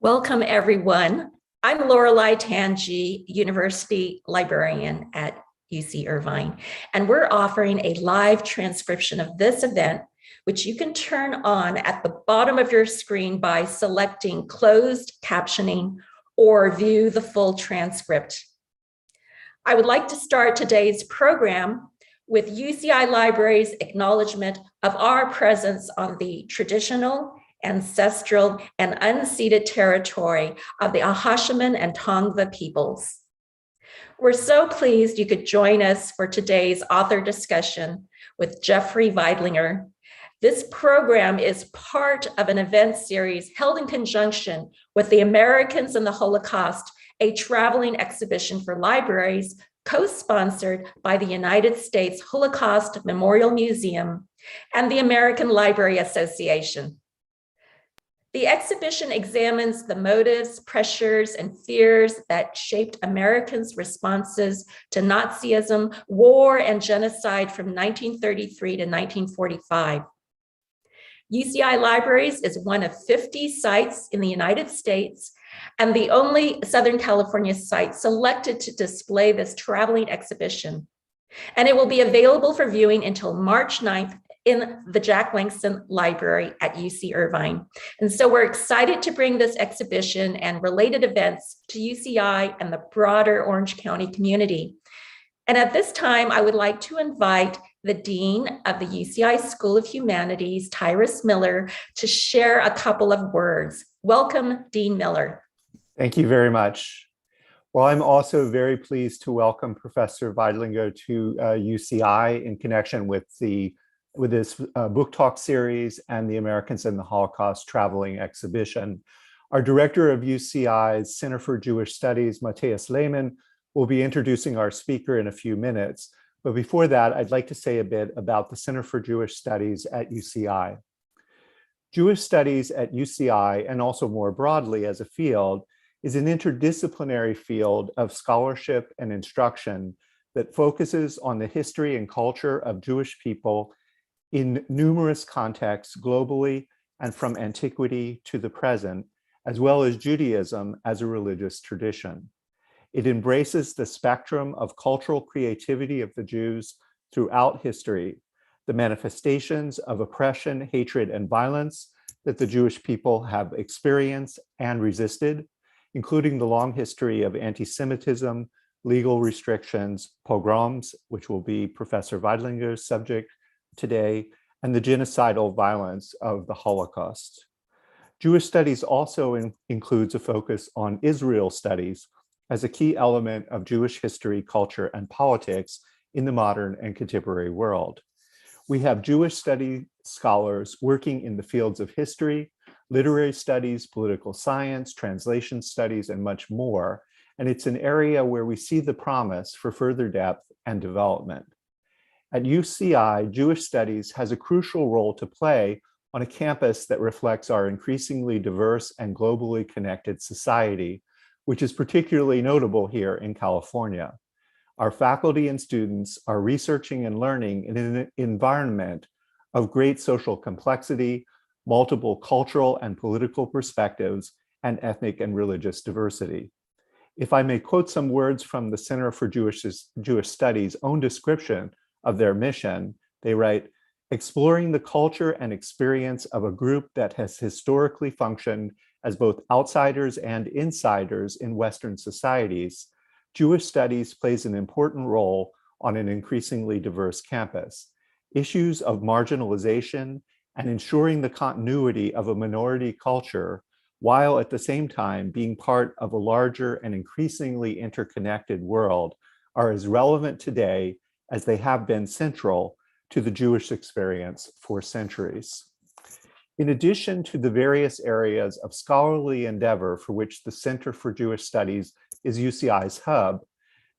Welcome, everyone. I'm Lorelei Tanji, University Librarian at UC Irvine, and we're offering a live transcription of this event, which you can turn on at the bottom of your screen by selecting closed captioning or view the full transcript. I would like to start today's program with UCI Libraries' acknowledgement of our presence on the traditional, ancestral, and unceded territory of the Ahashiman and Tongva peoples. We're so pleased you could join us for today's author discussion with Jeffrey Veidlinger. This program is part of an event series held in conjunction with the Americans in the Holocaust, a traveling exhibition for libraries co-sponsored by the United States Holocaust Memorial Museum and the American Library Association. The exhibition examines the motives, pressures, and fears that shaped Americans' responses to Nazism, war, and genocide from 1933 to 1945. UCI Libraries is one of 50 sites in the United States and the only Southern California site selected to display this traveling exhibition. And it will be available for viewing until March 9th in the Jack Langston Library at UC Irvine. And so we're excited to bring this exhibition and related events to UCI and the broader Orange County community. And at this time, I would like to invite the Dean of the UCI School of Humanities, Tyrus Miller, to share a couple of words. Welcome, Dean Miller. Thank you very much. Well, I'm also very pleased to welcome Professor Veidlinger to UCI in connection with this book talk series and the Americans in the Holocaust traveling exhibition. Our director of UCI's Center for Jewish Studies, Matthias Lehmann, will be introducing our speaker in a few minutes. But before that, I'd like to say a bit about the Center for Jewish Studies at UCI. Jewish studies at UCI, and also more broadly as a field, is an interdisciplinary field of scholarship and instruction that focuses on the history and culture of Jewish people in numerous contexts globally and from antiquity to the present, as well as Judaism as a religious tradition. It embraces the spectrum of cultural creativity of the Jews throughout history, the manifestations of oppression, hatred, and violence that the Jewish people have experienced and resisted, including the long history of anti-Semitism, legal restrictions, pogroms, which will be Professor Veidlinger's subject today, and the genocidal violence of the Holocaust. Jewish studies also includes a focus on Israel studies as a key element of Jewish history, culture, and politics in the modern and contemporary world. We have Jewish study scholars working in the fields of history, literary studies, political science, translation studies, and much more. And it's an area where we see the promise for further depth and development. At UCI, Jewish studies has a crucial role to play on a campus that reflects our increasingly diverse and globally connected society, which is particularly notable here in California. Our faculty and students are researching and learning in an environment of great social complexity, multiple cultural and political perspectives, and ethnic and religious diversity. If I may quote some words from the Center for Jewish Studies' own description of their mission, they write, "Exploring the culture and experience of a group that has historically functioned as both outsiders and insiders in Western societies, Jewish studies plays an important role on an increasingly diverse campus. Issues of marginalization and ensuring the continuity of a minority culture, while at the same time being part of a larger and increasingly interconnected world, are as relevant today as they have been central to the Jewish experience for centuries." In addition to the various areas of scholarly endeavor for which the Center for Jewish Studies is UCI's hub,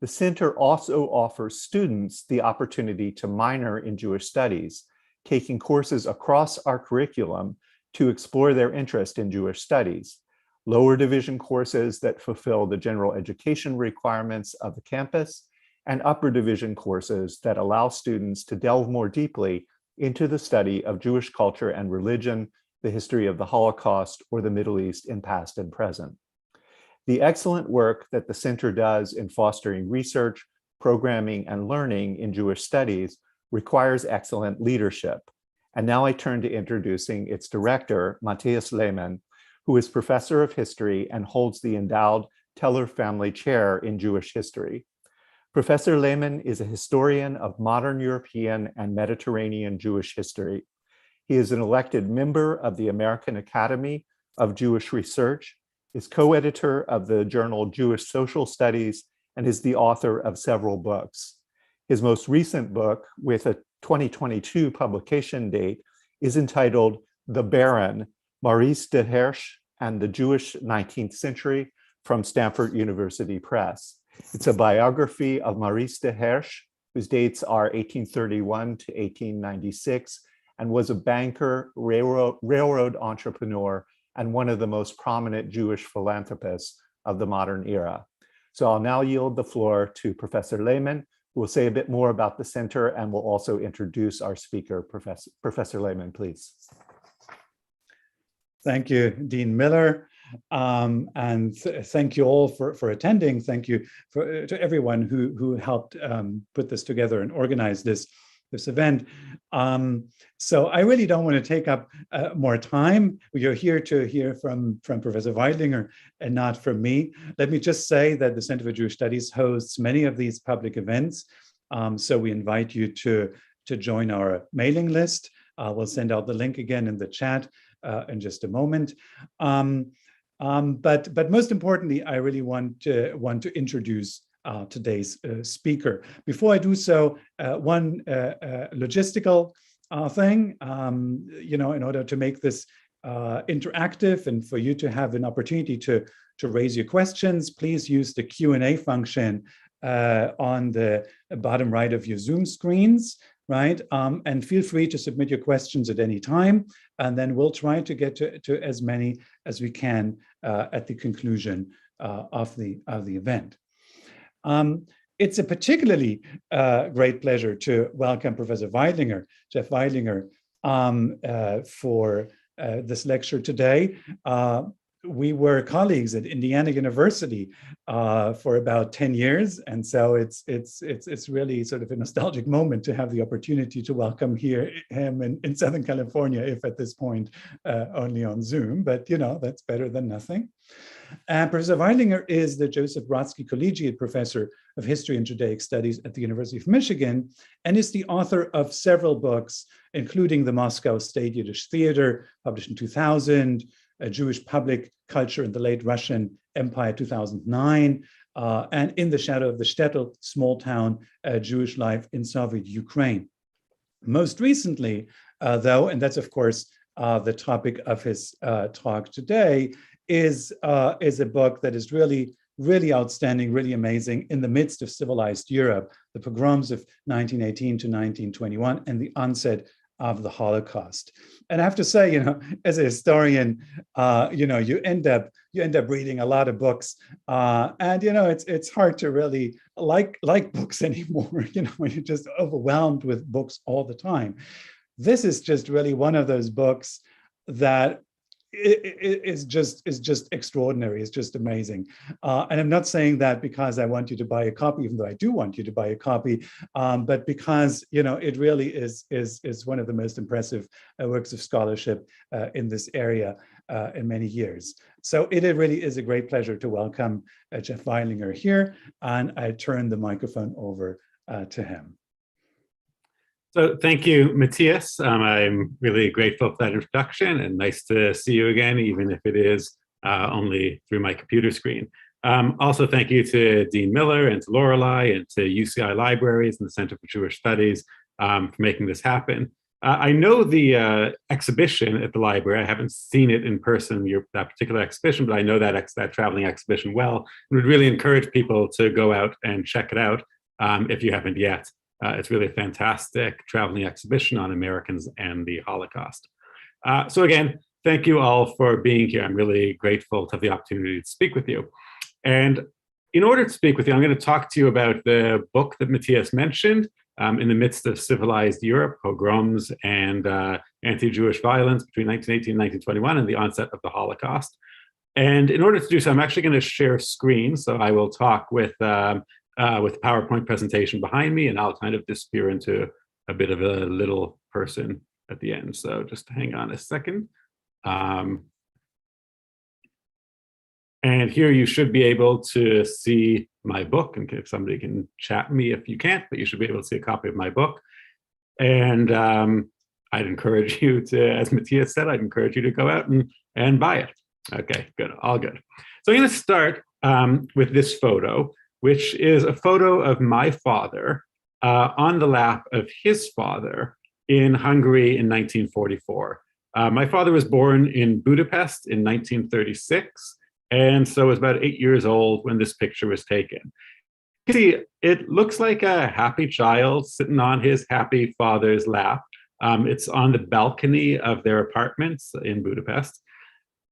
the center also offers students the opportunity to minor in Jewish studies, taking courses across our curriculum to explore their interest in Jewish studies, lower division courses that fulfill the general education requirements of the campus, and upper division courses that allow students to delve more deeply into the study of Jewish culture and religion the history of the Holocaust, or the Middle East in past and present. The excellent work that the Center does in fostering research, programming, and learning in Jewish studies requires excellent leadership. And now I turn to introducing its director, Matthias Lehmann, who is professor of history and holds the endowed Teller Family Chair in Jewish History. Professor Lehmann is a historian of modern European and Mediterranean Jewish history. He is an elected member of the American Academy of Jewish Research, is co-editor of the journal Jewish Social Studies, and is the author of several books. His most recent book, with a 2022 publication date, is entitled The Baron, Maurice de Hersch and the Jewish 19th Century, from Stanford University Press. It's a biography of Maurice de Hersch, whose dates are 1831 to 1896, and was a banker, railroad entrepreneur, and one of the most prominent Jewish philanthropists of the modern era. So I'll now yield the floor to Professor Lehmann, who will say a bit more about the center and will also introduce our speaker. Professor Lehmann, please. Thank you, Dean Miller. And thank you all for attending. Thank you to everyone who helped put this together and organize this event. So I really don't want to take up more time. You're here to hear from Professor Veidlinger and not from me. Let me just say that the Center for Jewish Studies hosts many of these public events. So we invite you to join our mailing list. We'll send out the link again in the chat in just a moment. But most importantly, I really want to introduce today's speaker. Before I do so, one logistical thing, in order to make this interactive and for you to have an opportunity to raise your questions, please use the Q&A function on the bottom right of your Zoom screens, right? And feel free to submit your questions at any time, and then we'll try to get to as many as we can at the conclusion of the event. It's a particularly great pleasure to welcome Professor Veidlinger, Jeff Veidlinger, for this lecture today. We were colleagues at Indiana University for about 10 years, and so it's really sort of a nostalgic moment to have the opportunity to welcome him in Southern California, if at this point only on Zoom, but that's better than nothing. And Professor Veidlinger is the Joseph Brodsky Collegiate Professor of History and Judaic Studies at the University of Michigan, and is the author of several books, including the Moscow State Yiddish Theater, published in 2000, A Jewish Public Culture in the Late Russian Empire, 2009, and In the Shadow of the Shtetl, Small Town Jewish Life in Soviet Ukraine. Most recently, though, and that's of course the topic of his talk today, is a book that is really outstanding, really amazing, In the Midst of Civilized Europe, the Pogroms of 1918 to 1921, and the Onset of the Holocaust. And I have to say, as a historian, you end up reading a lot of books, and it's hard to really like books anymore. When you're just overwhelmed with books all the time. This is just really one of those books that is just extraordinary. It's just amazing. And I'm not saying that because I want you to buy a copy, even though I do want you to buy a copy, but because it really is one of the most impressive works of scholarship in this area in many years. So it really is a great pleasure to welcome Jeff Veidlinger here, and I turn the microphone over to him. So thank you, Matthias. I'm really grateful for that introduction, and nice to see you again, even if it is only through my computer screen. Also, thank you to Dean Miller and to Lorelei and to UCI Libraries and the Center for Jewish Studies for making this happen. I know the exhibition at the library. I haven't seen it in person, that particular exhibition, but I know that traveling exhibition well, and would really encourage people to go out and check it out if you haven't yet. It's really a fantastic traveling exhibition on Americans and the Holocaust. So again, thank you all for being here. I'm really grateful to have the opportunity to speak with you. And in order to speak with you, I'm going to talk to you about the book that Matthias mentioned, In the Midst of Civilized Europe, Pogroms and anti-Jewish violence between 1918 and 1921 and the onset of the Holocaust. And in order to do so, I'm actually going to share screen. So I will talk with PowerPoint presentation behind me, and I'll kind of disappear into a bit of a little person at the end. So just hang on a second. And here you should be able to see my book, and if somebody can chat me if you can't, but you should be able to see a copy of my book. And I'd encourage you to, as Matthias said, I'd encourage you to go out and buy it. Okay, good, all good. So I'm going to start with this photo, which is a photo of my father on the lap of his father in Hungary in 1944. My father was born in Budapest in 1936, and so was about 8 years old when this picture was taken. You see, it looks like a happy child sitting on his happy father's lap. It's on the balcony of their apartments in Budapest.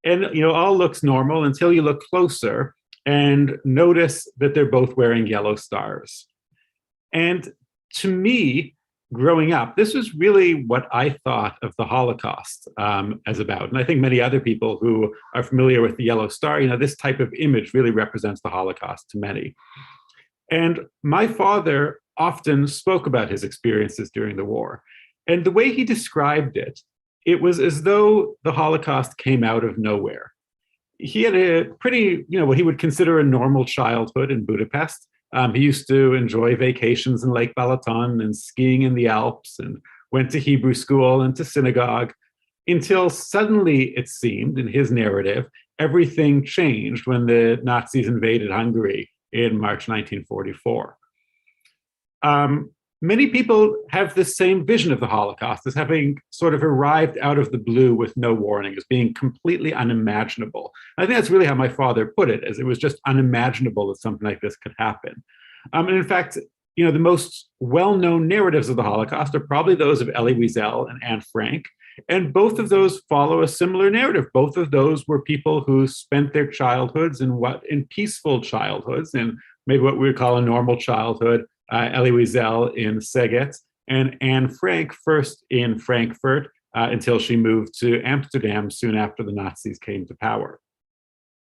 And all looks normal until you look closer and notice that they're both wearing yellow stars. And to me, growing up, this was really what I thought of the Holocaust as about. And I think many other people who are familiar with the yellow star, this type of image really represents the Holocaust to many. And my father often spoke about his experiences during the war. And the way he described it, it was as though the Holocaust came out of nowhere. He had a pretty, what he would consider a normal childhood in Budapest. He used to enjoy vacations in Lake Balaton and skiing in the Alps, and went to Hebrew school and to synagogue, until suddenly, it seemed, in his narrative, everything changed when the Nazis invaded Hungary in March 1944. Many people have the same vision of the Holocaust as having sort of arrived out of the blue with no warning, as being completely unimaginable. I think that's really how my father put it, as it was just unimaginable that something like this could happen. And in fact, the most well-known narratives of the Holocaust are probably those of Elie Wiesel and Anne Frank, and both of those follow a similar narrative. Both of those were people who spent their childhoods in peaceful childhoods, and maybe what we would call a normal childhood. Elie Wiesel in Szeged, and Anne Frank first in Frankfurt until she moved to Amsterdam soon after the Nazis came to power.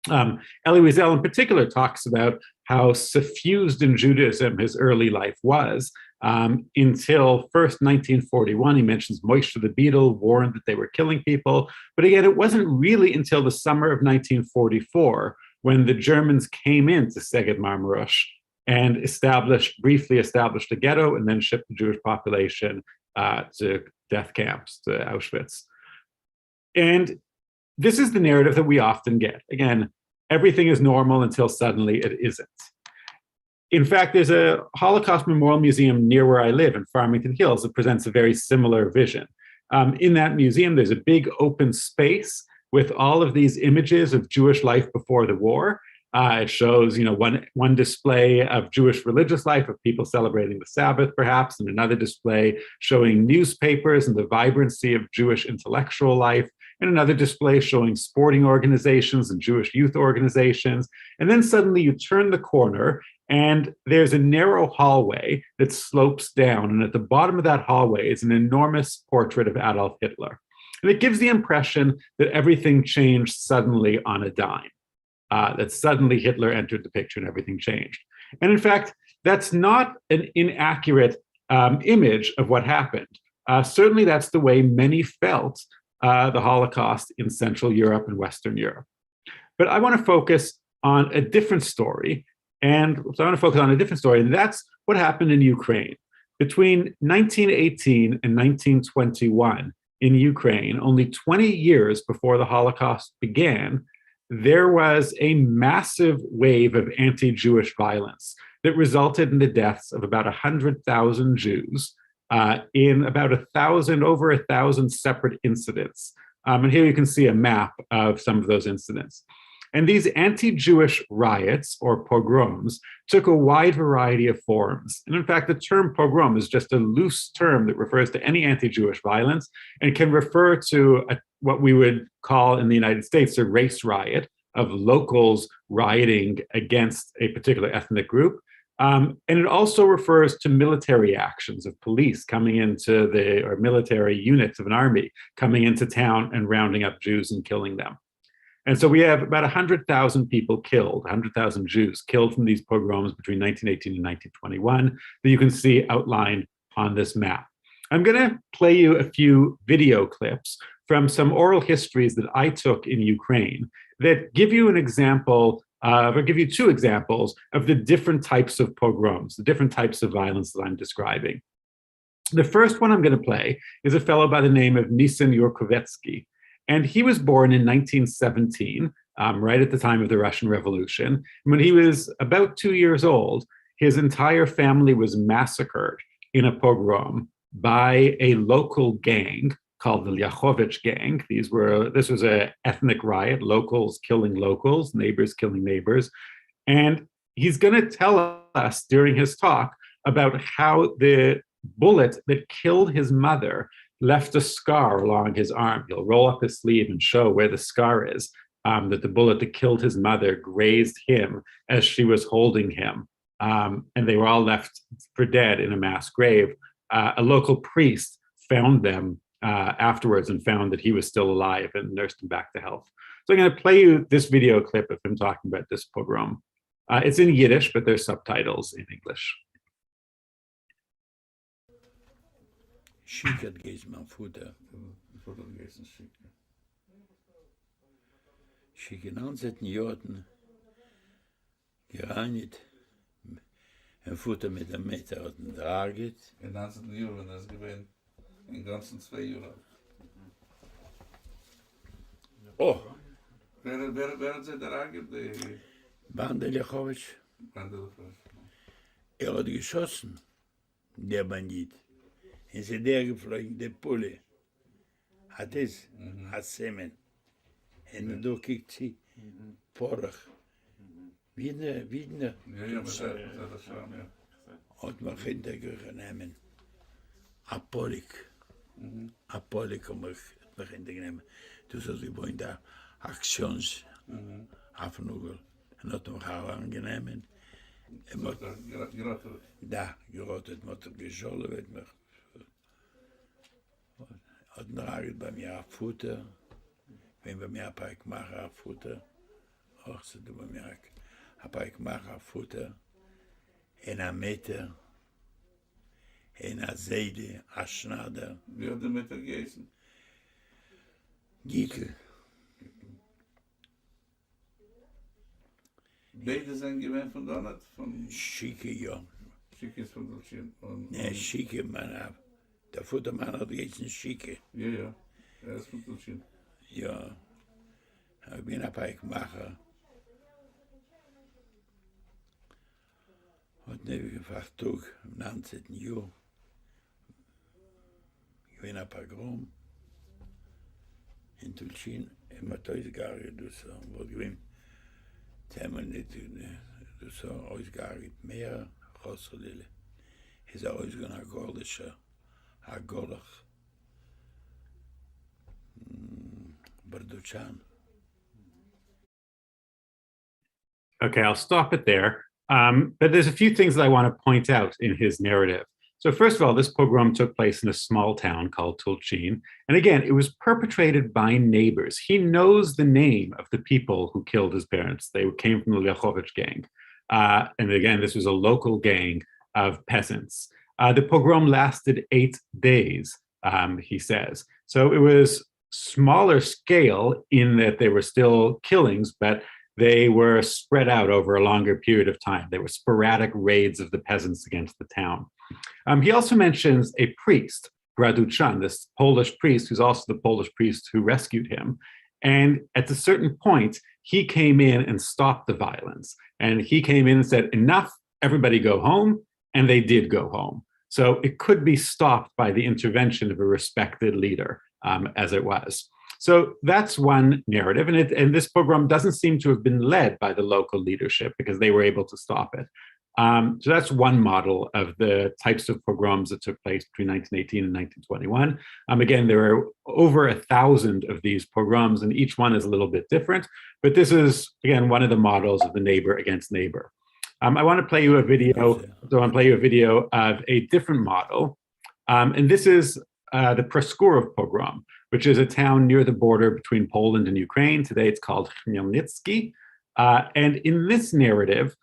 Elie Wiesel in particular talks about how suffused in Judaism his early life was, until first 1941. He mentions Moishe the Beadle warned that they were killing people, but again, it wasn't really until the summer of 1944 when the Germans came into Szeged Marmaros and briefly established a ghetto, and then shipped the Jewish population to death camps, to Auschwitz. And this is the narrative that we often get. Again, everything is normal until suddenly it isn't. In fact, there's a Holocaust Memorial Museum near where I live in Farmington Hills that presents a very similar vision. In that museum, there's a big open space with all of these images of Jewish life before the war. It shows, one display of Jewish religious life, of people celebrating the Sabbath, perhaps, and another display showing newspapers and the vibrancy of Jewish intellectual life, and another display showing sporting organizations and Jewish youth organizations. And then suddenly you turn the corner, and there's a narrow hallway that slopes down, and at the bottom of that hallway is an enormous portrait of Adolf Hitler. And it gives the impression that everything changed suddenly on a dime. That suddenly Hitler entered the picture and everything changed. And in fact, that's not an inaccurate image of what happened. Certainly that's the way many felt the Holocaust in Central Europe and Western Europe. But I want to focus on a different story. And that's what happened in Ukraine. Between 1918 and 1921 in Ukraine, only 20 years before the Holocaust began, there was a massive wave of anti-Jewish violence that resulted in the deaths of about 100,000 Jews in about over 1,000 separate incidents. And here you can see a map of some of those incidents. And these anti-Jewish riots, or pogroms, took a wide variety of forms. And in fact, the term pogrom is just a loose term that refers to any anti-Jewish violence and can refer to what we would call in the United States a race riot of locals rioting against a particular ethnic group. And it also refers to military actions of police coming into or military units of an army coming into town and rounding up Jews and killing them. And so we have about 100,000 people killed, 100,000 Jews killed from these pogroms between 1918 and 1921 that you can see outlined on this map. I'm going to play you a few video clips from some oral histories that I took in Ukraine that give you an example, or give you two examples of the different types of pogroms, the different types of violence that I'm describing. The first one I'm going to play is a fellow by the name of Nissin Yorkovetsky. And he was born in 1917, right at the time of the Russian Revolution. When he was about 2 years old, his entire family was massacred in a pogrom by a local gang called the Lyachovich gang. This was an ethnic riot, locals killing locals, neighbors killing neighbors. And he's going to tell us during his talk about how the bullet that killed his mother left a scar along his arm. He'll roll up his sleeve and show where the scar is, that the bullet that killed his mother grazed him as she was holding him. And they were all left for dead in a mass grave. A local priest found them afterwards and found that he was still alive and nursed him back to health. So I'm going to play you this video clip of him talking about this pogrom. It's in Yiddish, but there's subtitles in English. Schick hat gegessen, mein Futter. Futter gegessen, Schick. Schick in Onset Jahren gereinigt. Ein Futter mit einem Meter hat ihn draget. In 19 Jahren, wenn das gewesen, in ganzen 2 Jahren. Oh! Wer hat sie draget? Lyachovich. Hat geschossen, der Bandit. In sie der geflogen, der Pulle. Hat es, hat Semen. Und da kriegt sie Porach. Wieder. Ja, das schon, ja. Hat man hintergenommen. Apolik. Apolik haben wir hintergenommen. Das ist über in der Aktionsafnugel. Und hat noch auch angenommen. Gerottet. Da, gerottet, hat geschollen, wird mir. Hat draget bei mir auf Futter. Wenn bei mir ein paar gemacht auf Futter. Auch so, bei mir ein paar gemacht auf Futter. In ein Meter. In eine Seide, ein Schnader. Wie hat der Meter gegessen? Giekel. Beide sind gewesen von dort? Von Schicke, ja. Schick ist von Dolcin. Ne, Schicke, man. Der Futtermann hat gegessen Schicke. Ja. Er ist von Dolcin. Ja. Ich bin ein paar gemacht. Hat nicht gefragt, im 19. Jahr. Ich bin ein Pogrom. In Tulchin, immer ausgearbeitet, das war gewesen. Zusammen nicht, das war ausgearbeitet, mehr Rossadele. Ist auch ausgegangen, ein Gordischer, ein Gordach. Barduchan. Okay, I'll stop it there. But there's a few things that I want to point out in his narrative. So first of all, this pogrom took place in a small town called Tulchin. And again, it was perpetrated by neighbors. He knows the name of the people who killed his parents. They came from the Lyachovich gang. And again, this was a local gang of peasants. The pogrom lasted 8 days, he says. So it was smaller scale in that they were still killings, but they were spread out over a longer period of time. They were sporadic raids of the peasants against the town. He also mentions a priest, Brodsky, this Polish priest, who's also the Polish priest who rescued him. And at a certain point, he came in and stopped the violence. And he came in and said, enough, everybody go home. And they did go home. So it could be stopped by the intervention of a respected leader, as it was. So that's one narrative. And this pogrom doesn't seem to have been led by the local leadership because they were able to stop it. So that's one model of the types of pogroms that took place between 1918 and 1921. Again, there are over 1,000 of these pogroms, and each one is a little bit different. But this is, again, one of the models of the neighbor against neighbor. I want to play you a video. So I want to play you a video of a different model. And this is the Preschool of Pogrom, which is a town near the border between Poland and Ukraine. Today it's called Khmelnytsky. And in this narrative,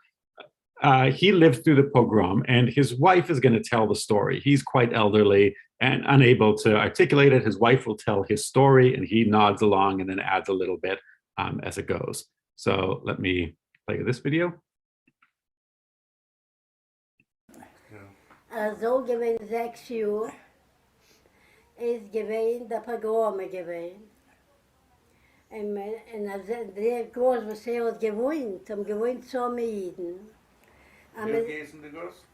he lived through the pogrom, and his wife is going to tell the story. He's quite elderly and unable to articulate it. His wife will tell his story, and he nods along and then adds a little bit as it goes. So let me play this video. Also gewesen 6 Jahre ist gewesen der Pogrome gewesen. Und der Groß, was hat gewohnt so mit Jiden. Wie geheißen die Groß?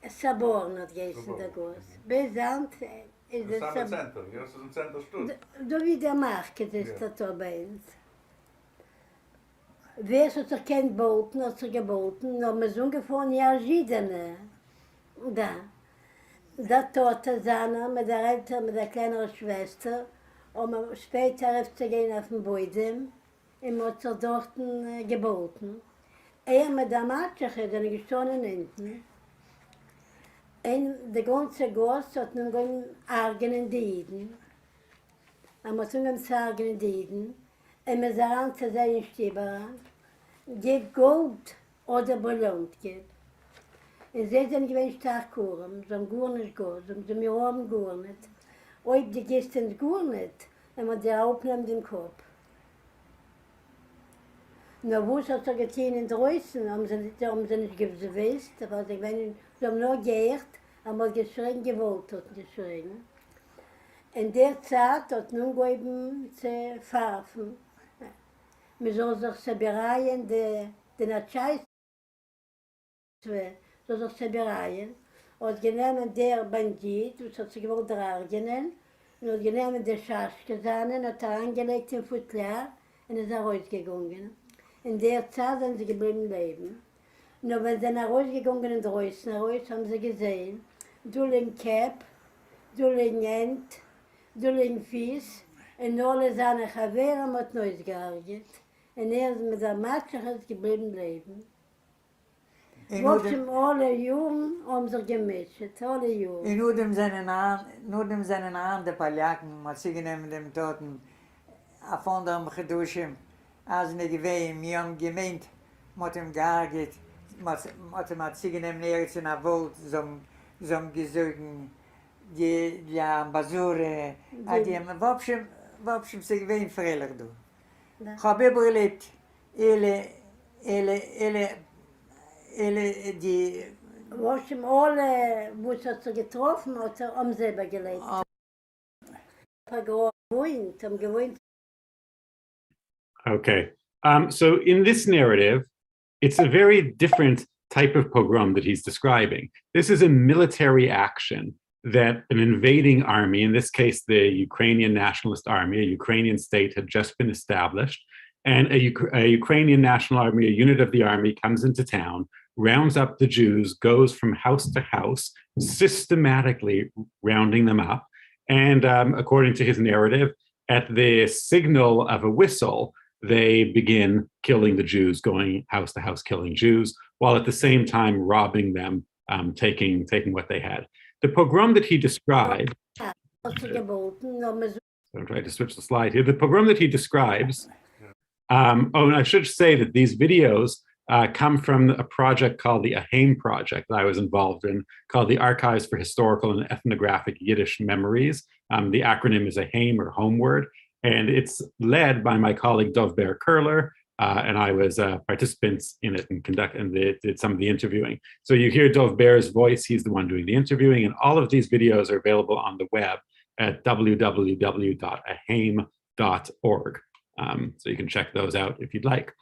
Saborn hat geheißen der Groß. Besant ist Das das ist am Zentrum, das ist im Zentrum Stutt. Da wie der Market ist das da bei uns. Wer hat sich kein Boten, hat sich geboten, aber wir sind ungefähr ja Jidene. Da. Da Tote Sana mit der Eltern, mit der kleineren Schwester, um später zu gehen auf den Boden, und hat sich dort geboten. Mit der Matschche, den gestanden hinten. Und der ganze Goss hat nun gehen Argen in die Jiden. Man muss nun gehen Argen in die Jiden. Und wir sagen zu seinen Stiebern, gib Gold oder Belohnt gib. Und sie sind gewinnt stark Kuren, so ein gar nicht gut, so mir haben gar nicht. Ob die Gäste gar nicht, wenn man die aufnimmt im Kopf. Na, wo hat er getan in Drößen, haben sie nicht gewusst, aber sie haben nur gehört, aber geschrien, gewollt hat geschrien. In der Zeit hat nun gegeben zu pfeifen. Wir sollen sich Sebereien, die Natscheiß, so sich Sebereien, und genommen der Bandit, das hat sich gewollt Argenen, und hat genommen der Schaschgesanen, hat angelegt im Futlar, und ist rausgegangen. In der Zeit sind sie geblieben leben. Nur wenn sie nach Hause gegangen in Drößen, haben sie gesehen, du liegen Käpp, du liegen Ent, du liegen Fies, und alle seine Chavere hat Neues gearbeitet. Und ist mit der Matschach geblieben leben. Trotzdem alle Jungen haben sich gemischt, alle Jungen. In nur dem seinen Ahn der Paljaken, hat sie genommen dem Toten, auf anderem Geduschen, als eine Gewehen, wir haben gemeint, mit ihm gearbeitet, mit ihm hat sie genommen, jetzt in der Welt, so gesogen, die Ambasure, die haben, в общем, sie gewehen freilich, du. Ich habe überlebt, die... В общем, alle, wo es hat sie getroffen, hat sie selber gelebt. Gewohnt. Okay, so in this narrative, it's a very different type of pogrom that he's describing. This is a military action that an invading army, in this case, the Ukrainian Nationalist Army, a Ukrainian state had just been established, and a Ukrainian National Army, a unit of the army, comes into town, rounds up the Jews, goes from house to house, systematically rounding them up. And according to his narrative, at the signal of a whistle, they begin killing the Jews, going house to house, killing Jews, while at the same time robbing them, taking what they had. The pogrom that he described, I'm trying to switch the slide here. The pogrom that he describes, and I should say that these videos come from a project called the AHEIM project that I was involved in, called the Archives for Historical and Ethnographic Yiddish Memories. The acronym is AHEIM, or Homeward, and it's led by my colleague Dovber Kurler, and I was participants in it and did some of the interviewing. So you hear Dovber's voice, he's the one doing the interviewing, and all of these videos are available on the web at www.aheim.org. So you can check those out if you'd like.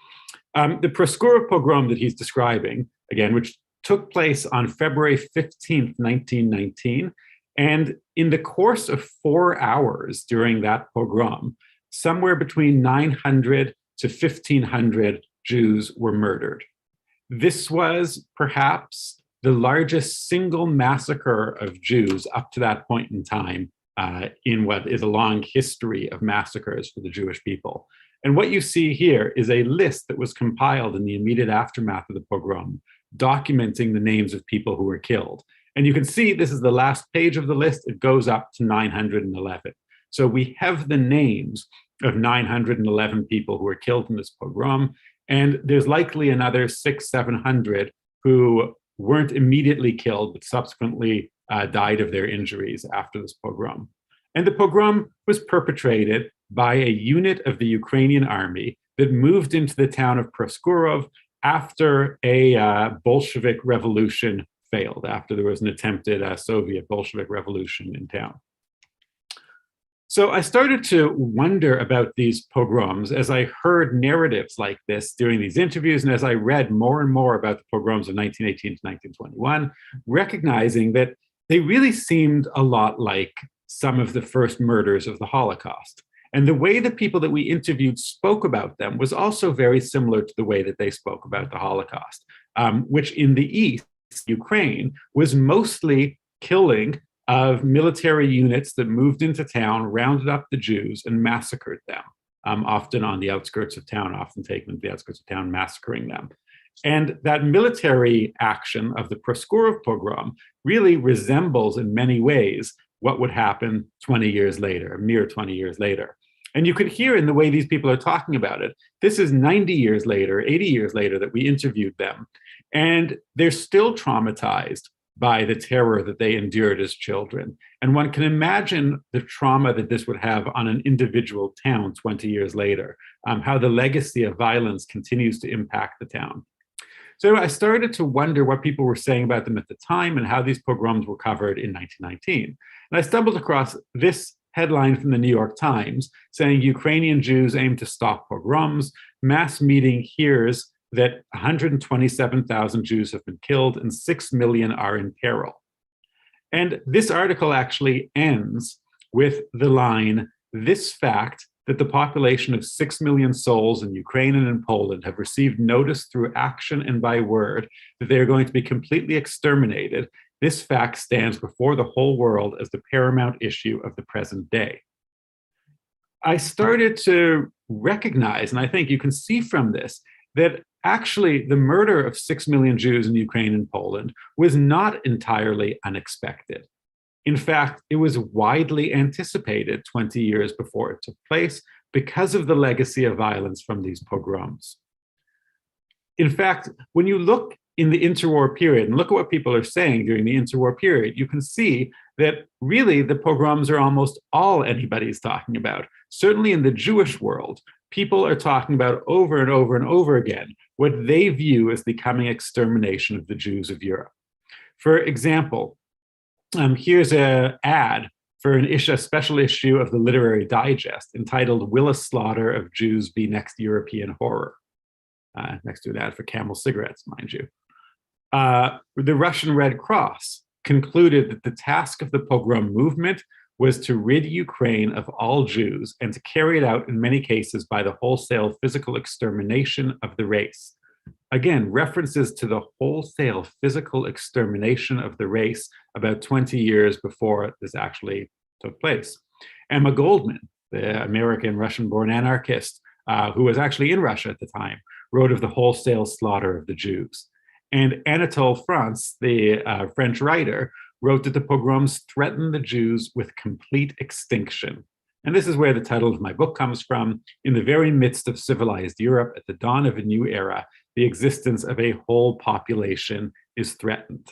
The Preschool of Pogrom that he's describing, again, which took place on February 15th, 1919, and in the course of 4 hours during that pogrom, somewhere between 900 to 1,500 Jews were murdered. This was perhaps the largest single massacre of Jews up to that point in time in what is a long history of massacres for the Jewish people. And what you see here is a list that was compiled in the immediate aftermath of the pogrom documenting the names of people who were killed. And you can see this is the last page of the list. It goes up to 911. So we have the names of 911 people who were killed in this pogrom. And there's likely another 600-700 who weren't immediately killed, but subsequently died of their injuries after this pogrom. And the pogrom was perpetrated by a unit of the Ukrainian army that moved into the town of Preschool after a Bolshevik revolution failed, after there was an attempted Soviet Bolshevik revolution in town. So I started to wonder about these pogroms as I heard narratives like this during these interviews, and as I read more and more about the pogroms of 1918 to 1921, recognizing that they really seemed a lot like some of the first murders of the Holocaust. And the way the people that we interviewed spoke about them was also very similar to the way that they spoke about the Holocaust, which in the East, Ukraine, was mostly killing of military units that moved into town, rounded up the Jews, and massacred them, often on the outskirts of town, often taken them to the outskirts of town, massacring them. And that military action of the Preschool of Pogrom really resembles in many ways what would happen 20 years later, a mere 20 years later. And you could hear in the way these people are talking about it, this is 90 years later, 80 years later that we interviewed them, and they're still traumatized by the terror that they endured as children. And one can imagine the trauma that this would have on an individual town 20 years later, how the legacy of violence continues to impact the town. So I started to wonder what people were saying about them at the time and how these pogroms were covered in 1919. And I stumbled across this headline from the New York Times saying Ukrainian Jews aim to stop pogroms, mass meeting hears that 127,000 Jews have been killed and 6 million are in peril. And this article actually ends with the line, this fact that the population of 6 million souls in Ukraine and in Poland have received notice through action and by word that they are going to be completely exterminated. This fact stands before the whole world as the paramount issue of the present day. I started to recognize, and I think you can see from this, that actually the murder of 6 million Jews in Ukraine and Poland was not entirely unexpected. In fact, it was widely anticipated 20 years before it took place because of the legacy of violence from these pogroms. In fact, when you look in the interwar period and look at what people are saying during the interwar period, you can see that really the pogroms are almost all anybody's talking about. Certainly in the Jewish world, people are talking about over and over and over again what they view as the coming extermination of the Jews of Europe. For example, here's an ad for a special issue of the Literary Digest entitled, Will a Slaughter of Jews Be Next European Horror? Next to an ad for Camel cigarettes, mind you. The Russian Red Cross concluded that the task of the pogrom movement was to rid Ukraine of all Jews and to carry it out in many cases by the wholesale physical extermination of the race. Again, references to the wholesale physical extermination of the race about 20 years before this actually took place. Emma Goldman, the American Russian-born anarchist, who was actually in Russia at the time, wrote of the wholesale slaughter of the Jews. And Anatole France, the French writer, wrote that the pogroms threatened the Jews with complete extinction. And this is where the title of my book comes from. In the very midst of civilized Europe, at the dawn of a new era, the existence of a whole population is threatened.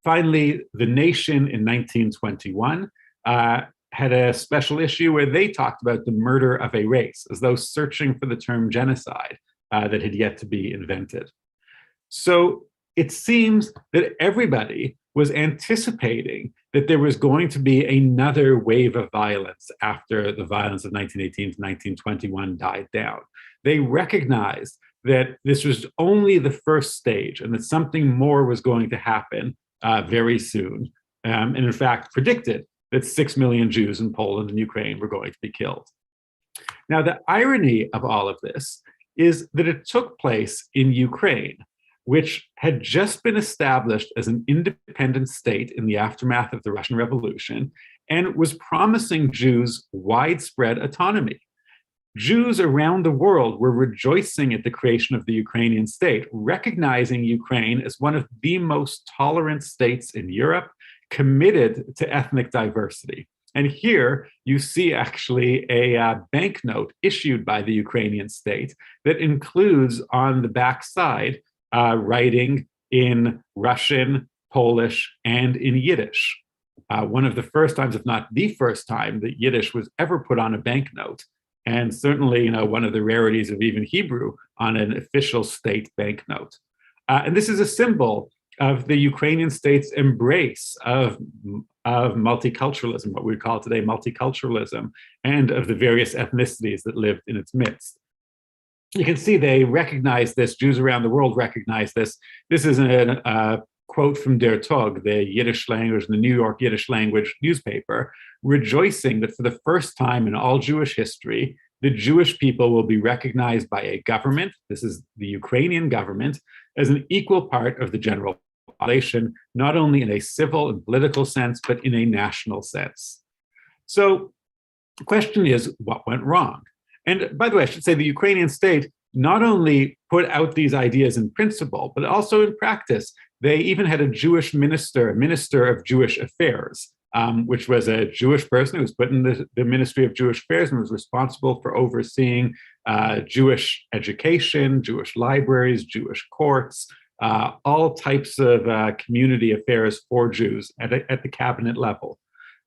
Finally, The Nation in 1921 had a special issue where they talked about the murder of a race, as though searching for the term genocide that had yet to be invented. So it seems that everybody was anticipating that there was going to be another wave of violence after the violence of 1918 to 1921 died down. They recognized that this was only the first stage and that something more was going to happen very soon. And in fact, predicted that 6 million Jews in Poland and Ukraine were going to be killed. Now, the irony of all of this is that it took place in Ukraine, which had just been established as an independent state in the aftermath of the Russian Revolution and was promising Jews widespread autonomy. Jews around the world were rejoicing at the creation of the Ukrainian state, recognizing Ukraine as one of the most tolerant states in Europe, committed to ethnic diversity. And here you see actually a banknote issued by the Ukrainian state that includes on the backside writing in Russian, Polish, and in Yiddish. One of the first times, if not the first time, that Yiddish was ever put on a banknote. And certainly, one of the rarities of even Hebrew on an official state banknote. And this is a symbol of the Ukrainian state's embrace of multiculturalism, what we call today multiculturalism, and of the various ethnicities that lived in its midst. You can see they recognize this, Jews around the world recognize this. This is a quote from Der Tag, the Yiddish language, the New York Yiddish language newspaper, rejoicing that for the first time in all Jewish history, the Jewish people will be recognized by a government, this is the Ukrainian government, as an equal part of the general population, not only in a civil and political sense, but in a national sense. So the question is, what went wrong? And by the way, I should say the Ukrainian state not only put out these ideas in principle, but also in practice. They even had a Jewish minister, a minister of Jewish affairs, which was a Jewish person who was put in the Ministry of Jewish Affairs and was responsible for overseeing Jewish education, Jewish libraries, Jewish courts, all types of community affairs for Jews at the cabinet level.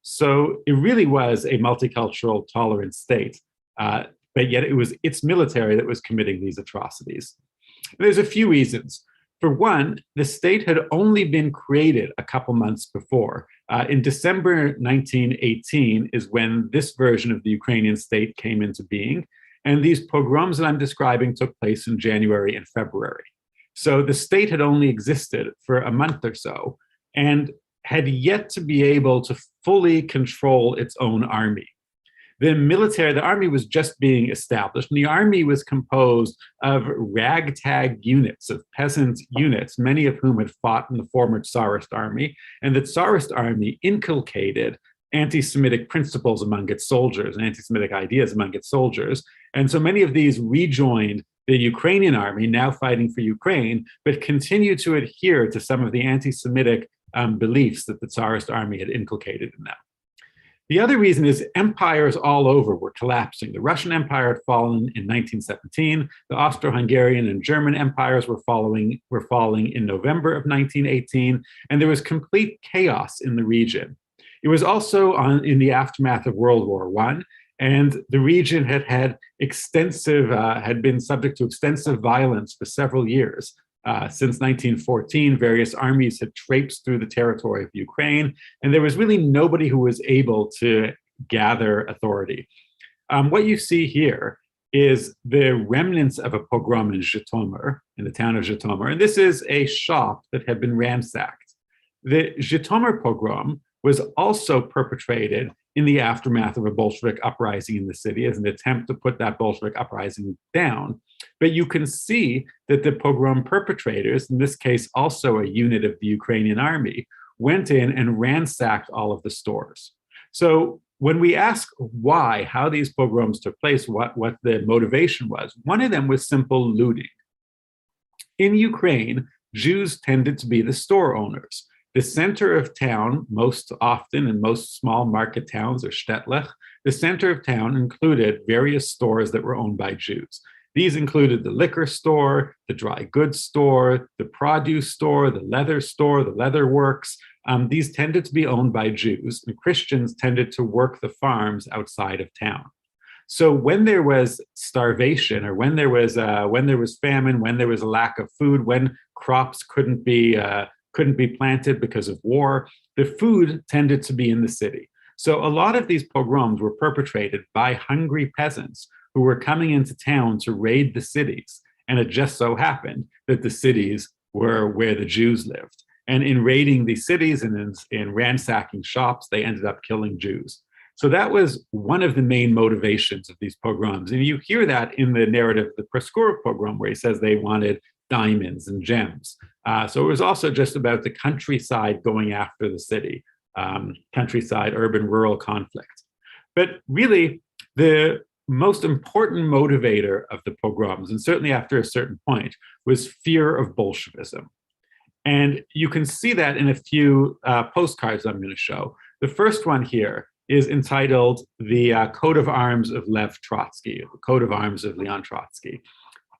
So it really was a multicultural, tolerant state, but yet it was its military that was committing these atrocities. And there's a few reasons. For one, the state had only been created a couple months before. In December 1918 is when this version of the Ukrainian state came into being. And these pogroms that I'm describing took place in January and February. So the state had only existed for a month or so and had yet to be able to fully control its own army. The army was just being established, and the army was composed of ragtag units, of peasant units, many of whom had fought in the former Tsarist army, and the Tsarist army inculcated anti-Semitic principles among its soldiers, and anti-Semitic ideas among its soldiers. And so many of these rejoined the Ukrainian army, now fighting for Ukraine, but continued to adhere to some of the anti-Semitic beliefs that the Tsarist army had inculcated in them. The other reason is empires all over were collapsing. The Russian Empire had fallen in 1917. The Austro-Hungarian and German empires were falling in November of 1918, and there was complete chaos in the region. It was also in the aftermath of World War I, and the region had been subject to extensive violence for several years. Since 1914, various armies had traipsed through the territory of Ukraine, and there was really nobody who was able to gather authority. What you see here is the remnants of a pogrom in Zhytomyr, in the town of Zhytomyr, and this is a shop that had been ransacked. The Zhytomyr pogrom was also perpetrated in the aftermath of a Bolshevik uprising in the city as an attempt to put that Bolshevik uprising down. But you can see that the pogrom perpetrators, in this case also a unit of the Ukrainian army, went in and ransacked all of the stores. So when we ask why, how these pogroms took place, what the motivation was, one of them was simple looting. In Ukraine, Jews tended to be the store owners. The center of town, most often in most small market towns or shtetl, the center of town included various stores that were owned by Jews. These included the liquor store, the dry goods store, the produce store, the leather works. These tended to be owned by Jews, and Christians tended to work the farms outside of town. So when there was starvation, or when there was famine, when there was a lack of food, when crops couldn't be planted because of war, the food tended to be in the city. So a lot of these pogroms were perpetrated by hungry peasants who were coming into town to raid the cities. And it just so happened that the cities were where the Jews lived. And in raiding these cities and in ransacking shops, they ended up killing Jews. So that was one of the main motivations of these pogroms. And you hear that in the narrative of the Preschool of Pogrom, where he says they wanted diamonds and gems. So it was also just about the countryside going after the city, countryside, urban, rural conflict. But really, the most important motivator of the pogroms, and certainly after a certain point, was fear of Bolshevism. And you can see that in a few postcards I'm going to show. The first one here is entitled The Coat of Arms of Lev Trotsky, the Coat of Arms of Leon Trotsky.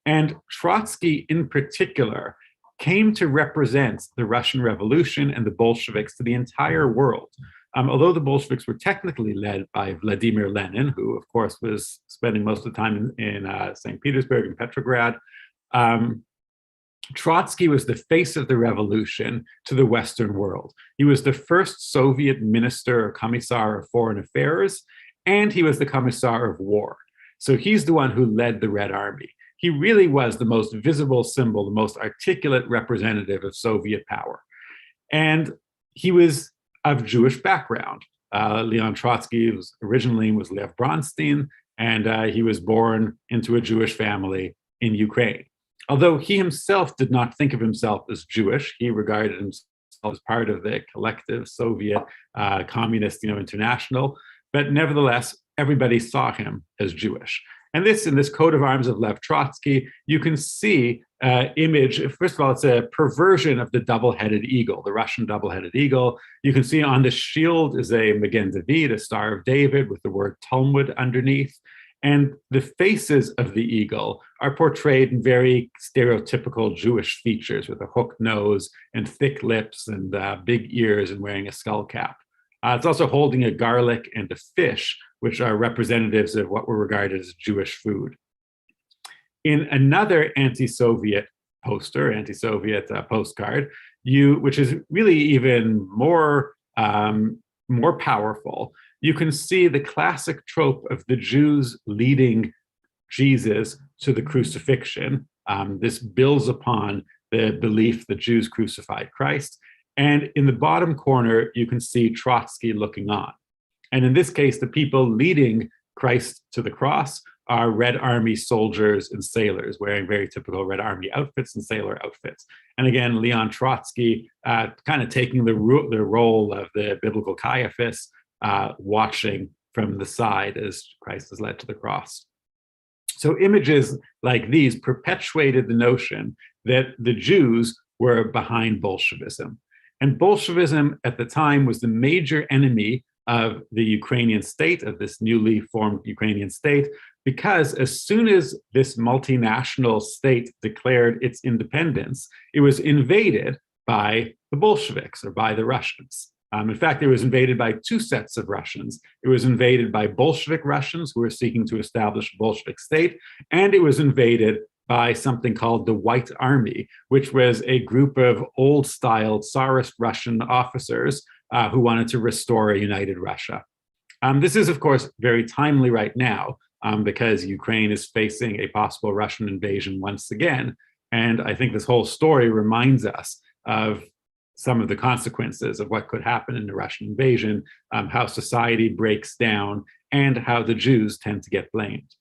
And Trotsky in particular came to represent the Russian Revolution and the Bolsheviks to the entire world. Although the Bolsheviks were technically led by Vladimir Lenin, who of course was spending most of the time in St. Petersburg and Petrograd, Trotsky was the face of the revolution to the Western world. He was the first Soviet minister or commissar of foreign affairs, and he was the commissar of war. So he's the one who led the Red Army. He really was the most visible symbol, the most articulate representative of Soviet power. And he was of Jewish background. Leon Trotsky was originally Lev Bronstein, and he was born into a Jewish family in Ukraine. Although he himself did not think of himself as Jewish, he regarded himself as part of the collective Soviet communist international, but nevertheless, everybody saw him as Jewish. And in this coat of arms of Lev Trotsky, you can see image. First of all, it's a perversion of the double-headed eagle, the Russian double-headed eagle. You can see on the shield is a Magen David, a Star of David with the word Talmud underneath. And the faces of the eagle are portrayed in very stereotypical Jewish features with a hooked nose and thick lips and big ears and wearing a skull cap. It's also holding a garlic and a fish, which are representatives of what were regarded as Jewish food. In another anti-Soviet poster, anti-Soviet postcard, which is really even more powerful, you can see the classic trope of the Jews leading Jesus to the crucifixion. This builds upon the belief that Jews crucified Christ. And in the bottom corner, you can see Trotsky looking on. And in this case, the people leading Christ to the cross are Red Army soldiers and sailors wearing very typical Red Army outfits and sailor outfits. And again, Leon Trotsky kind of taking the role of the biblical Caiaphas, watching from the side as Christ is led to the cross. So images like these perpetuated the notion that the Jews were behind Bolshevism. And Bolshevism at the time was the major enemy of the Ukrainian state, of this newly formed Ukrainian state, because as soon as this multinational state declared its independence, it was invaded by the Bolsheviks or by the Russians. In fact, it was invaded by two sets of Russians. It was invaded by Bolshevik Russians who were seeking to establish a Bolshevik state, and it was invaded by something called the White Army, which was a group of old-style Tsarist Russian officers who wanted to restore a united Russia. This is, of course, very timely right now because Ukraine is facing a possible Russian invasion once again. And I think this whole story reminds us of some of the consequences of what could happen in the Russian invasion, how society breaks down, and how the Jews tend to get blamed.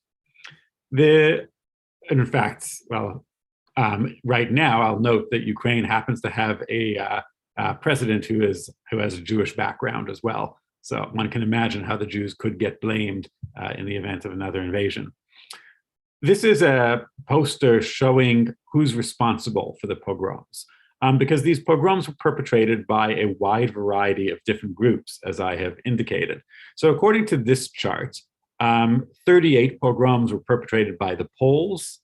In fact, right now, I'll note that Ukraine happens to have a president who has a Jewish background as well. So one can imagine how the Jews could get blamed in the event of another invasion. This is a poster showing who's responsible for the pogroms, because these pogroms were perpetrated by a wide variety of different groups, as I have indicated. So according to this chart, 38 pogroms were perpetrated by the Poles,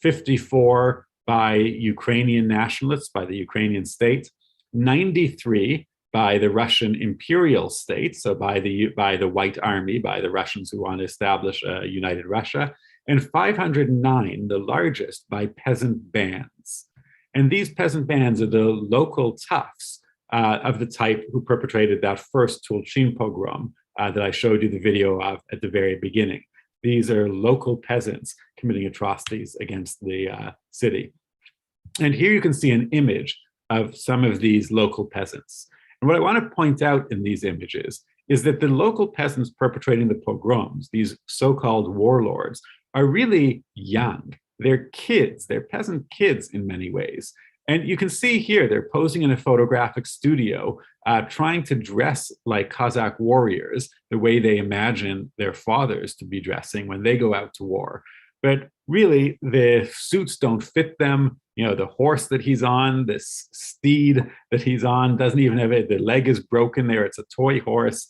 54 by Ukrainian nationalists, by the Ukrainian state, 93 by the Russian imperial state, so by the White Army, by the Russians who want to establish a united Russia, and 509, the largest, by peasant bands. And these peasant bands are the local toughs of the type who perpetrated that first Tulchin pogrom that I showed you the video of at the very beginning. These are local peasants committing atrocities against the city. And here you can see an image of some of these local peasants. And what I want to point out in these images is that the local peasants perpetrating the pogroms, these so-called warlords, are really young. They're kids, they're peasant kids in many ways. And you can see here, they're posing in a photographic studio, trying to dress like Cossack warriors, the way they imagine their fathers to be dressing when they go out to war. But really, the suits don't fit them. You know, the horse that he's on, this steed that he's on, doesn't even have it. The leg is broken there. It's a toy horse.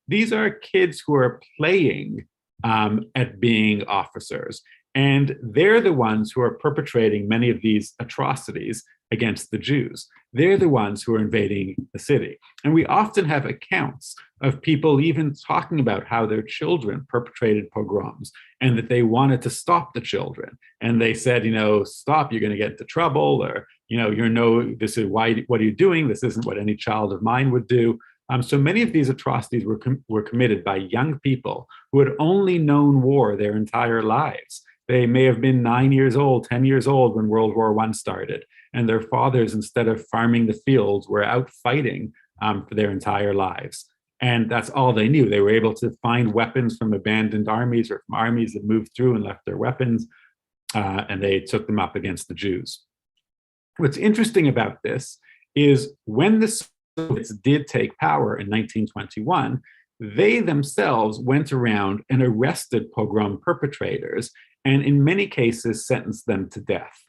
These are kids who are playing at being officers. And they're the ones who are perpetrating many of these atrocities against the Jews. They're the ones who are invading the city. And we often have accounts of people even talking about how their children perpetrated pogroms and that they wanted to stop the children. And they said, you know, stop, you're going to get into trouble, or, you know, this is why, what are you doing? This isn't what any child of mine would do. So many of these atrocities were committed by young people who had only known war their entire lives. They may have been 9 years old, 10 years old when World War I started, and their fathers, instead of farming the fields, were out fighting for their entire lives. And that's all they knew. They were able to find weapons from abandoned armies or from armies that moved through and left their weapons, and they took them up against the Jews. What's interesting about this is when the Soviets did take power in 1921, they themselves went around and arrested pogrom perpetrators, and in many cases sentenced them to death.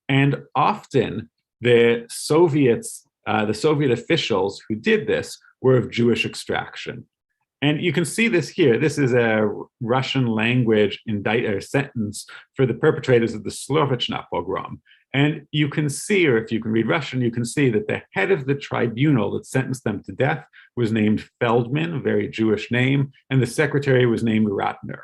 And often the Soviet officials who did this were of Jewish extraction. And you can see this here. This is a Russian language sentence for the perpetrators of the Slovichna pogrom. And you can see, or if you can read Russian, you can see that the head of the tribunal that sentenced them to death was named Feldman, a very Jewish name, and the secretary was named Ratner.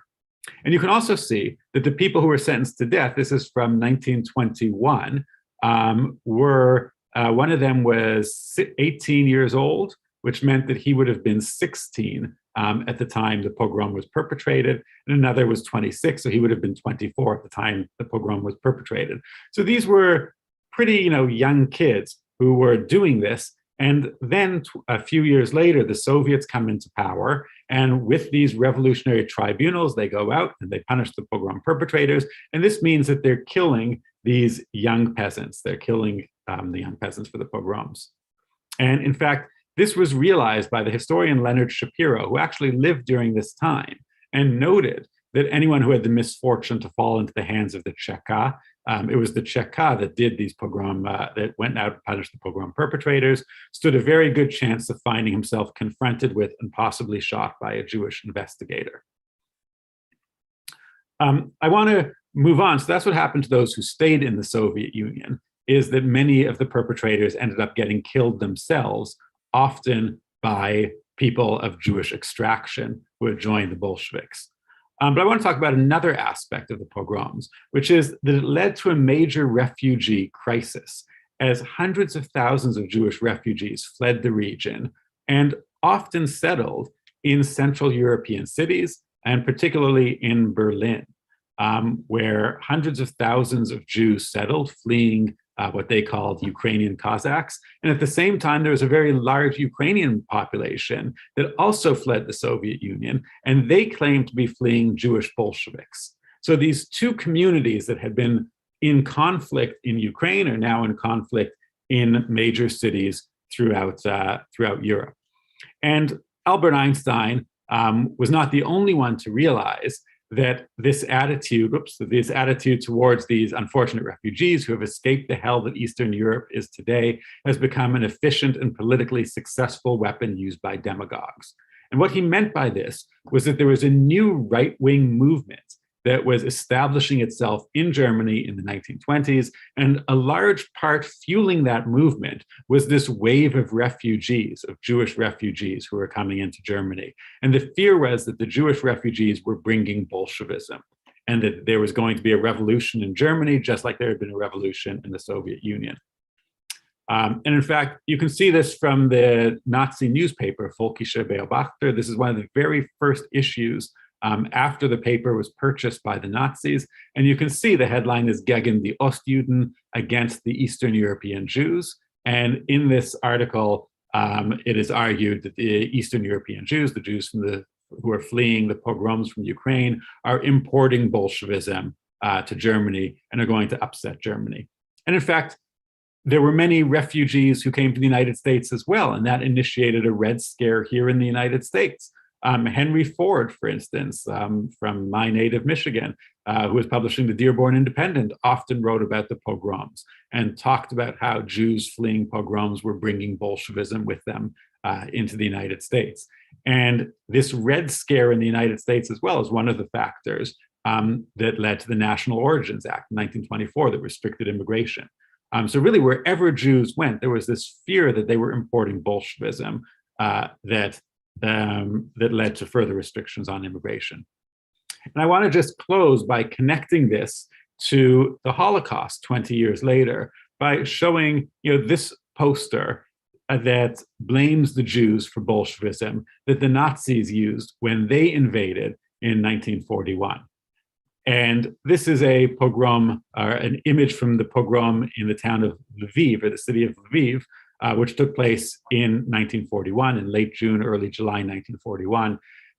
And you can also see that the people who were sentenced to death, this is from 1921, one of them was 18 years old, which meant that he would have been 16 at the time the pogrom was perpetrated, and another was 26, so he would have been 24 at the time the pogrom was perpetrated. So these were pretty, young kids who were doing this. And then a few years later, the Soviets come into power, and with these revolutionary tribunals, they go out and they punish the pogrom perpetrators. And this means that they're killing these young peasants. They're killing the young peasants for the pogroms. And in fact, this was realized by the historian Leonard Shapiro, who actually lived during this time and noted that anyone who had the misfortune to fall into the hands of the Cheka, it was the Cheka that did these pogrom, that went out and punished the pogrom perpetrators, stood a very good chance of finding himself confronted with and possibly shot by a Jewish investigator. I want to move on. So that's what happened to those who stayed in the Soviet Union, is that many of the perpetrators ended up getting killed themselves, often by people of Jewish extraction who had joined the Bolsheviks. But I want to talk about another aspect of the pogroms, which is that it led to a major refugee crisis, as hundreds of thousands of Jewish refugees fled the region and often settled in Central European cities, and particularly in Berlin, where hundreds of thousands of Jews settled, fleeing what they called Ukrainian Cossacks. And at the same time, there was a very large Ukrainian population that also fled the Soviet Union, and they claimed to be fleeing Jewish Bolsheviks. So these two communities that had been in conflict in Ukraine are now in conflict in major cities throughout Europe. And Albert Einstein was not the only one to realize that this attitude towards these unfortunate refugees who have escaped the hell that Eastern Europe is today has become an efficient and politically successful weapon used by demagogues. And what he meant by this was that there was a new right-wing movement that was establishing itself in Germany in the 1920s, and a large part fueling that movement was this wave of refugees, of Jewish refugees who were coming into Germany. And the fear was that the Jewish refugees were bringing Bolshevism, and that there was going to be a revolution in Germany, just like there had been a revolution in the Soviet Union. And in fact, you can see this from the Nazi newspaper, Volkischer Beobachter. This is one of the very first issues after the paper was purchased by the Nazis. And you can see the headline is Gegen die Ostjuden, against the Eastern European Jews. And in this article, it is argued that the Eastern European Jews, the Jews who are fleeing the pogroms from Ukraine, are importing Bolshevism to Germany and are going to upset Germany. And in fact, there were many refugees who came to the United States as well, and that initiated a Red Scare here in the United States. Henry Ford, for instance, from my native Michigan, who was publishing the Dearborn Independent, often wrote about the pogroms and talked about how Jews fleeing pogroms were bringing Bolshevism with them into the United States. And this Red Scare in the United States as well is one of the factors that led to the National Origins Act in 1924 that restricted immigration. So really, wherever Jews went, there was this fear that they were importing Bolshevism that led to further restrictions on immigration. And I want to just close by connecting this to the Holocaust 20 years later by showing, this poster that blames the Jews for Bolshevism that the Nazis used when they invaded in 1941. And this is a pogrom, an image from the pogrom in the town of Lviv, or the city of Lviv, which took place in 1941, in late June, early July 1941.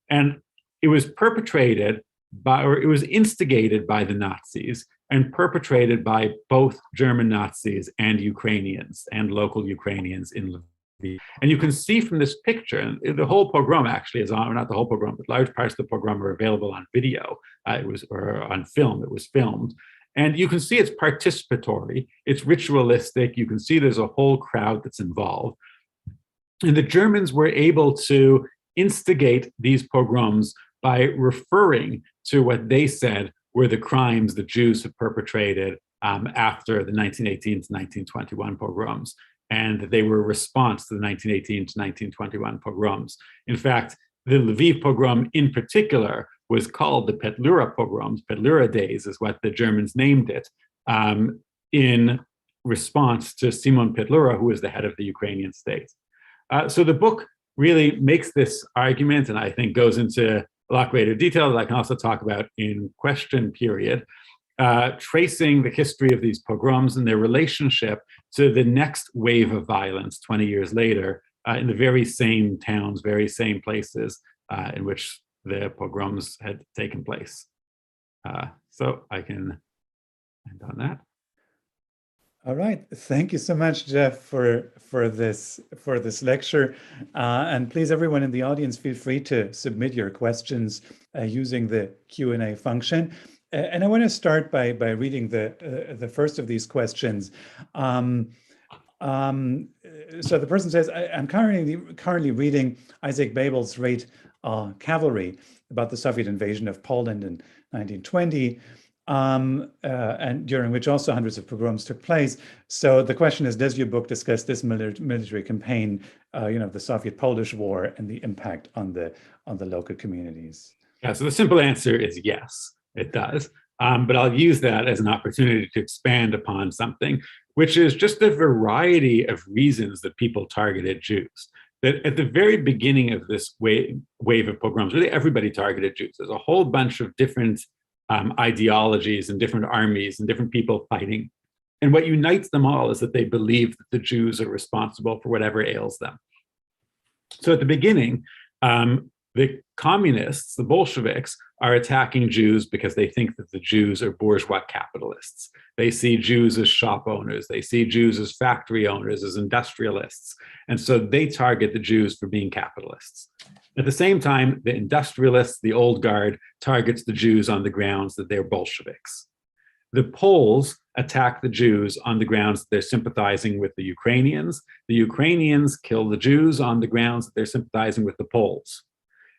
And it was perpetrated or it was instigated by the Nazis and perpetrated by both German Nazis and Ukrainians and local Ukrainians in Lviv. And you can see from this picture, and the whole pogrom actually is on, or not the whole pogrom, but large parts of the pogrom are available on video. Or on film, it was filmed. And you can see it's participatory, it's ritualistic. You can see there's a whole crowd that's involved. And the Germans were able to instigate these pogroms by referring to what they said were the crimes the Jews had perpetrated after the 1918 to 1921 pogroms, and that they were a response to the 1918 to 1921 pogroms. In fact, the Lviv pogrom in particular was called the Petlura pogroms. Petlura days is what the Germans named it, in response to Simon Petlura, who was the head of the Ukrainian state. So the book really makes this argument, and I think goes into a lot greater detail that I can also talk about in question period, tracing the history of these pogroms and their relationship to the next wave of violence 20 years later in the very same towns, very same places in which the pogroms had taken place. So I can end on that. All right, thank you so much, Jeff, for this lecture. And please, everyone in the audience, feel free to submit your questions using the Q&A function. And I want to start by reading the first of these questions. So the person says, I'm currently reading Isaac Babel's Great Cavalry about the Soviet invasion of Poland in 1920. And during which also hundreds of pogroms took place. So the question is, does your book discuss this military campaign, the Soviet-Polish War, and the impact on the local communities? Yeah, so the simple answer is yes, it does. But I'll use that as an opportunity to expand upon something, which is just the variety of reasons that people targeted Jews. That at the very beginning of this wave of pogroms, really everybody targeted Jews. There's a whole bunch of different ideologies and different armies and different people fighting. And what unites them all is that they believe that the Jews are responsible for whatever ails them. So at the beginning, the communists, the Bolsheviks, are attacking Jews because they think that the Jews are bourgeois capitalists. They see Jews as shop owners. They see Jews as factory owners, as industrialists. And so they target the Jews for being capitalists. At the same time, the industrialists, the old guard, targets the Jews on the grounds that they're Bolsheviks. The Poles attack the Jews on the grounds that they're sympathizing with the Ukrainians. The Ukrainians kill the Jews on the grounds that they're sympathizing with the Poles.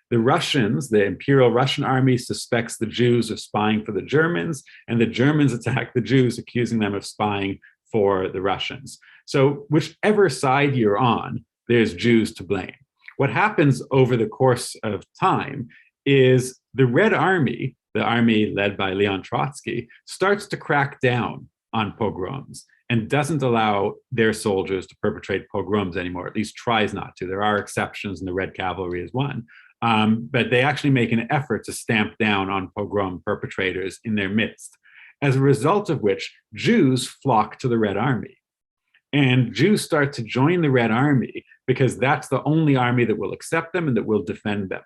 The Russians, the Imperial Russian Army, suspects the Jews of spying for the Germans, and the Germans attack the Jews, accusing them of spying for the Russians. So whichever side you're on, there's Jews to blame. What happens over the course of time is the Red Army, the army led by Leon Trotsky, starts to crack down on pogroms and doesn't allow their soldiers to perpetrate pogroms anymore, at least tries not to. There are exceptions, and the Red Cavalry is one. But they actually make an effort to stamp down on pogrom perpetrators in their midst, as a result of which Jews flock to the Red Army. And Jews start to join the Red Army because that's the only army that will accept them and that will defend them.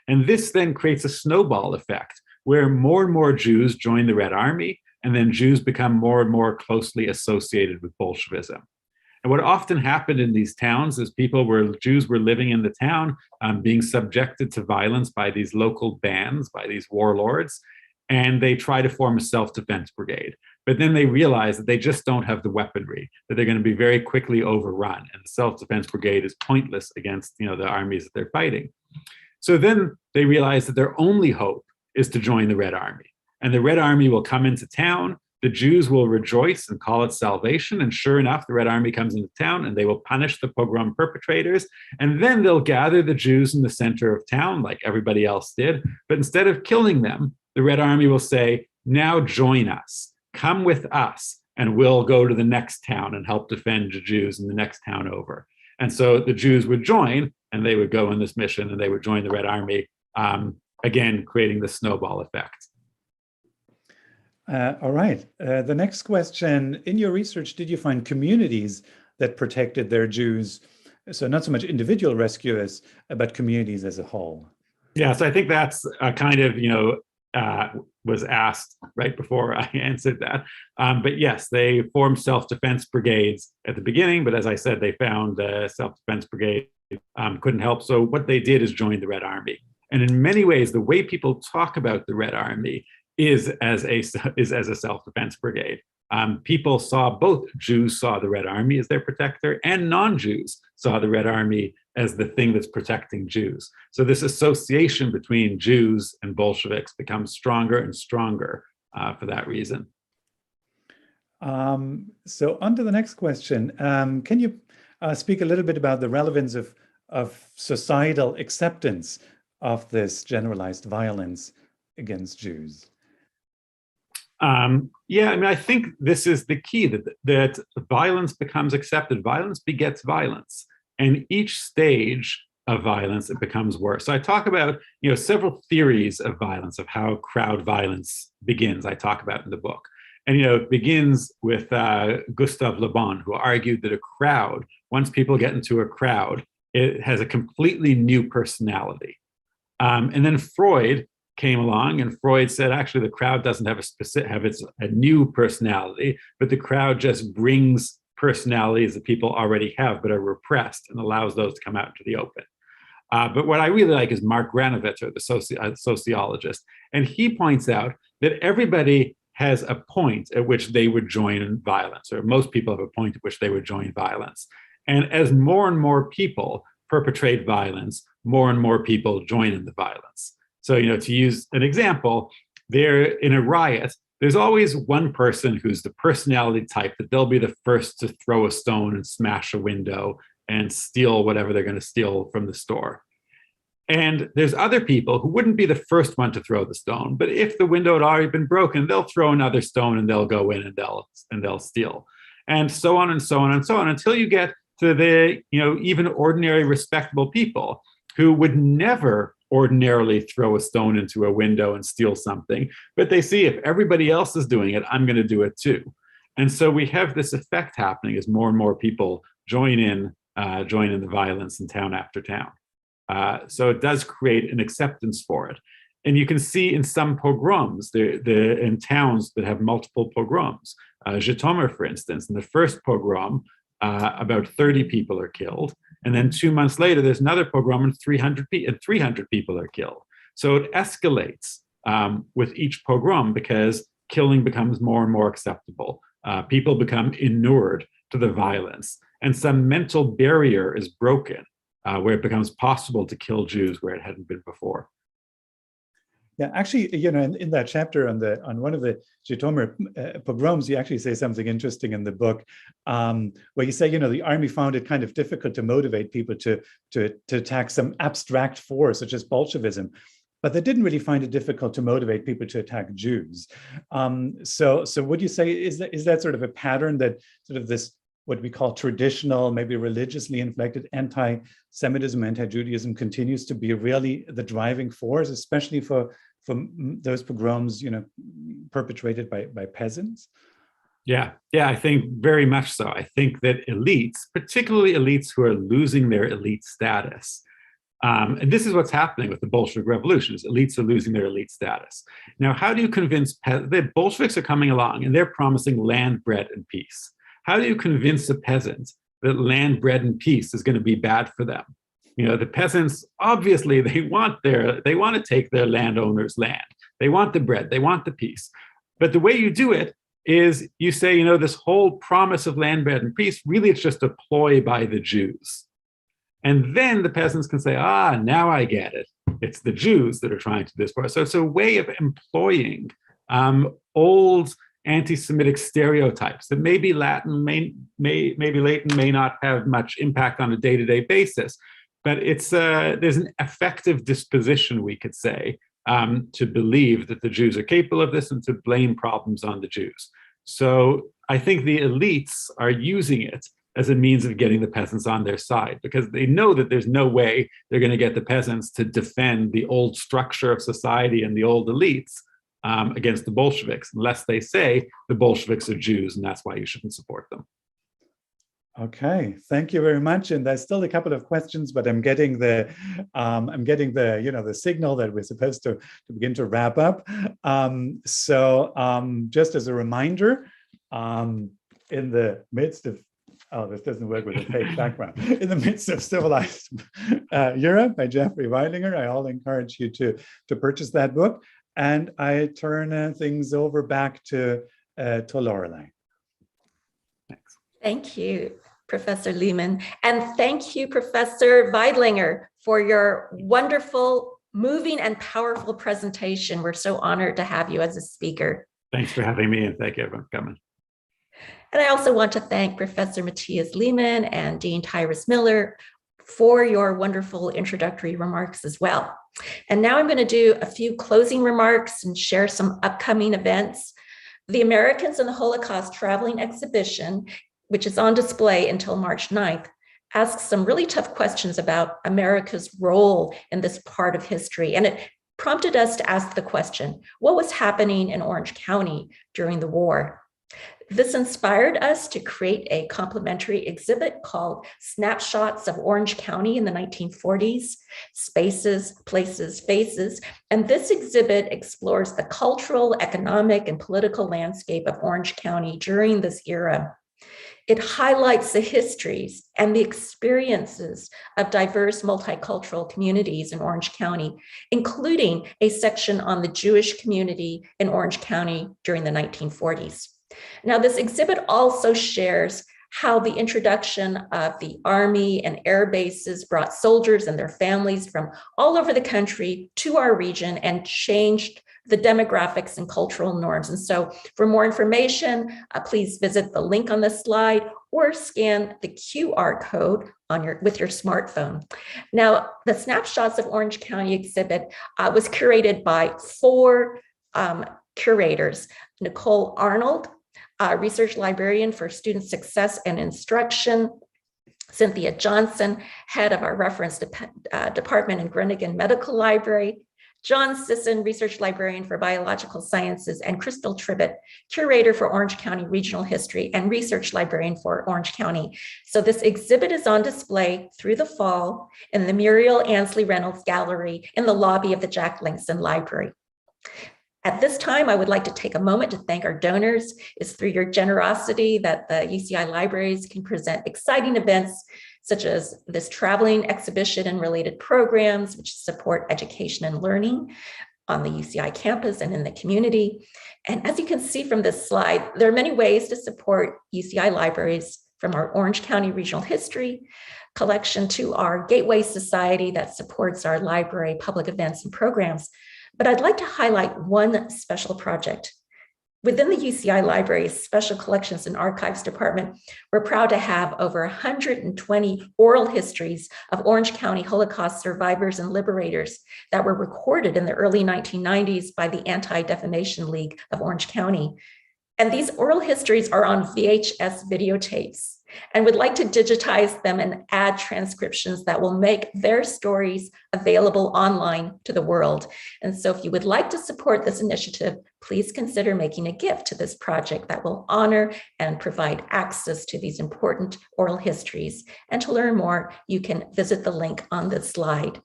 And this then creates a snowball effect where more and more Jews join the Red Army, and then Jews become more and more closely associated with Bolshevism. And what often happened in these towns is Jews were living in the town, being subjected to violence by these local bands, by these warlords, and they try to form a self-defense brigade. But then they realize that they just don't have the weaponry, that they're going to be very quickly overrun, and the self-defense brigade is pointless against the armies that they're fighting. So then they realize that their only hope is to join the Red Army. And the Red Army will come into town, the Jews will rejoice and call it salvation, and sure enough, the Red Army comes into town and they will punish the pogrom perpetrators, and then they'll gather the Jews in the center of town like everybody else did, but instead of killing them, the Red Army will say, now join us, come with us, and we'll go to the next town and help defend the Jews in the next town over. And so the Jews would join, and they would go on this mission, and they would join the Red Army, again, creating the snowball effect. All right. The next question, in your research, did you find communities that protected their Jews? So not so much individual rescuers, but communities as a whole. Yeah, so I think that's kind of, was asked right before I answered that. But yes, they formed self-defense brigades at the beginning, but as I said, they found self-defense brigade couldn't help. So what they did is join the Red Army. And in many ways, the way people talk about the Red Army is as a self-defense brigade. People saw, both Jews saw the Red Army as their protector, and non-Jews saw the Red Army as the thing that's protecting Jews. So this association between Jews and Bolsheviks becomes stronger and stronger for that reason. So on to the next question. Can you speak a little bit about the relevance of societal acceptance of this generalized violence against Jews? Yeah, I mean, I think this is the key, that violence becomes accepted. Violence begets violence. And each stage of violence, it becomes worse. So I talk about, several theories of violence, of how crowd violence begins, I talk about in the book. And, it begins with Gustave Le Bon, who argued that a crowd, once people get into a crowd, it has a completely new personality. And then Freud came along, and Freud said, actually, the crowd doesn't have a new personality, but the crowd just brings personalities that people already have but are repressed, and allows those to come out into the open. But what I really like is Mark Granovitzer, the sociologist, and he points out that everybody has a point at which they would join violence, or most people have a point at which they would join violence. And as more and more people perpetrate violence, more and more people join in the violence. So, to use an example, there in a riot, there's always one person who's the personality type that they'll be the first to throw a stone and smash a window and steal whatever they're going to steal from the store. And there's other people who wouldn't be the first one to throw the stone, but if the window had already been broken, they'll throw another stone and they'll go in and they'll steal. And so on and so on and so on, until you get to the, even ordinary respectable people who would never ordinarily throw a stone into a window and steal something, but they see, if everybody else is doing it, I'm going to do it too. And so we have this effect happening as more and more people join in the violence in town after town. So it does create an acceptance for it. And you can see in some pogroms, in towns that have multiple pogroms, Zhytomyr, for instance, in the first pogrom, about 30 people are killed. And then 2 months later, there's another pogrom and 300 people are killed. So it escalates with each pogrom because killing becomes more and more acceptable. People become inured to the violence. And some mental barrier is broken where it becomes possible to kill Jews where it hadn't been before. Yeah, actually, in that chapter on one of the Zhytomyr pogroms, you actually say something interesting in the book, where you say, the army found it kind of difficult to motivate people to attack some abstract force such as Bolshevism, but they didn't really find it difficult to motivate people to attack Jews. So would you say is that sort of a pattern, that sort of this what we call traditional, maybe religiously inflected anti-Semitism, anti-Judaism continues to be really the driving force, especially for those pogroms, perpetrated by peasants? Yeah, I think very much so. I think that elites, particularly elites who are losing their elite status, and this is what's happening with the Bolshevik Revolution, is elites are losing their elite status. Now, how do you convince, the Bolsheviks are coming along and they're promising land, bread, and peace. How do you convince a peasant that land, bread, and peace is going to be bad for them. You know, the peasants, obviously, they want to take their landowner's land. They want the bread, they want the peace. But the way you do it is you say, you know, this whole promise of land, bread, and peace, really it's just a ploy by the Jews. And then the peasants can say, now I get it. It's the Jews that are trying to do this for us. So it's a way of employing old anti-Semitic stereotypes that maybe Latin may not have much impact on a day-to-day basis, but it's there's an effective disposition, we could say, to believe that the Jews are capable of this and to blame problems on the Jews. So I think the elites are using it as a means of getting the peasants on their side, because they know that there's no way they're going to get the peasants to defend the old structure of society and the old elites against the Bolsheviks, unless they say the Bolsheviks are Jews and that's why you shouldn't support them. Okay, thank you very much. And there's still a couple of questions, but I'm getting the the signal that we're supposed to begin to wrap up. So just as a reminder, in the midst of this doesn't work with a fake background. In the Midst of Civilized Europe by Jeffrey Veidlinger, I all encourage you to purchase that book. And I turn things over back to Lorelei. Thanks. Thank you, Professor Lehman. And thank you, Professor Veidlinger, for your wonderful, moving, and powerful presentation. We're so honored to have you as a speaker. Thanks for having me, and thank you everyone for coming. And I also want to thank Professor Matthias Lehman and Dean Tyrus Miller for your wonderful introductory remarks as well. And now I'm going to do a few closing remarks and share some upcoming events. The Americans in the Holocaust Traveling Exhibition, which is on display until March 9th, asks some really tough questions about America's role in this part of history. And it prompted us to ask the question, what was happening in Orange County during the war? This inspired us to create a complementary exhibit called Snapshots of Orange County in the 1940s, Spaces, Places, Faces. And this exhibit explores the cultural, economic, and political landscape of Orange County during this era. It highlights the histories and the experiences of diverse multicultural communities in Orange County, including a section on the Jewish community in Orange County during the 1940s. Now, this exhibit also shares how the introduction of the Army and air bases brought soldiers and their families from all over the country to our region and changed the demographics and cultural norms. And so for more information, please visit the link on this slide or scan the QR code on with your smartphone. Now, the Snapshots of Orange County exhibit was curated by 4 curators: Nicole Arnold, research librarian for student success and instruction; Cynthia Johnson, head of our reference department in Groningen Medical Library; John Sisson, research librarian for biological sciences; and Crystal Tribbett, curator for Orange County Regional History and research librarian for Orange County. So this exhibit is on display through the fall in the Muriel Ansley Reynolds Gallery in the lobby of the Jack Langston Library. At this time, I would like to take a moment to thank our donors. It's through your generosity that the UCI Libraries can present exciting events such as this traveling exhibition and related programs, which support education and learning on the UCI campus and in the community. And as you can see from this slide, there are many ways to support UCI Libraries, from our Orange County Regional History collection to our Gateway Society that supports our library public events and programs. But I'd like to highlight one special project. Within the UCI Libraries Special Collections and Archives Department, we're proud to have over 120 oral histories of Orange County Holocaust survivors and liberators that were recorded in the early 1990s by the Anti-Defamation League of Orange County. And these oral histories are on VHS videotapes, and would like to digitize them and add transcriptions that will make their stories available online to the world. And so if you would like to support this initiative, please consider making a gift to this project that will honor and provide access to these important oral histories. And to learn more, you can visit the link on this slide.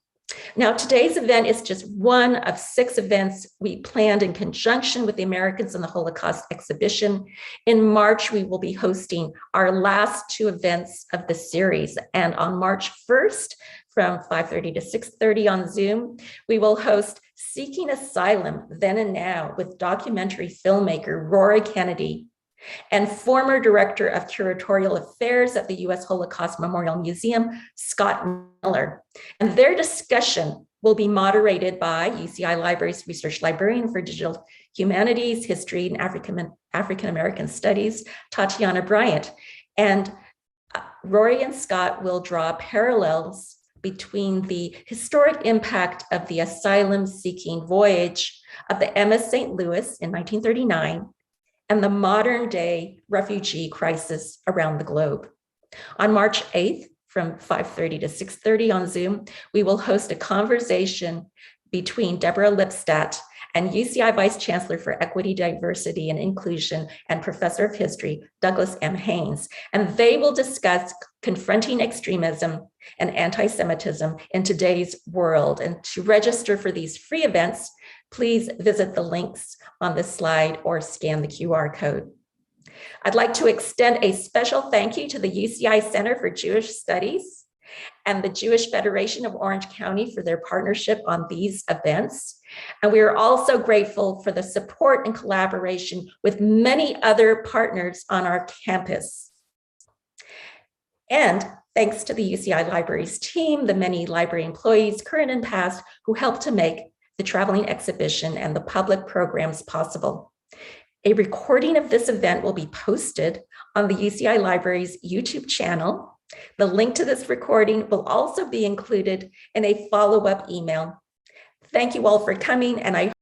Now, today's event is just one of 6 events we planned in conjunction with the Americans in the Holocaust exhibition. In March, we will be hosting our last 2 events of the series. And on March 1st, from 5:30 to 6:30 on Zoom, we will host Seeking Asylum Then and Now with documentary filmmaker Rory Kennedy and former Director of Curatorial Affairs at the U.S. Holocaust Memorial Museum, Scott Miller. And their discussion will be moderated by UCI Libraries Research Librarian for Digital Humanities, History, and African American Studies, Tatiana Bryant. And Rory and Scott will draw parallels between the historic impact of the asylum-seeking voyage of the MS St. Louis in 1939 and the modern day refugee crisis around the globe. On March 8th, from 5:30 to 6:30 on Zoom, we will host a conversation between Deborah Lipstadt and UCI Vice Chancellor for Equity, Diversity, and Inclusion and Professor of History, Douglas M. Haynes, and they will discuss confronting extremism and anti-Semitism in today's world. And to register for these free events, please visit the links on this slide or scan the QR code. I'd like to extend a special thank you to the UCI Center for Jewish Studies and the Jewish Federation of Orange County for their partnership on these events. And we are also grateful for the support and collaboration with many other partners on our campus. And thanks to the UCI Libraries team, the many library employees, current and past, who helped to make the traveling exhibition and the public programs possible. A recording of this event will be posted on the UCI Libraries YouTube channel. The link to this recording will also be included in a follow-up email. Thank you all for coming, and I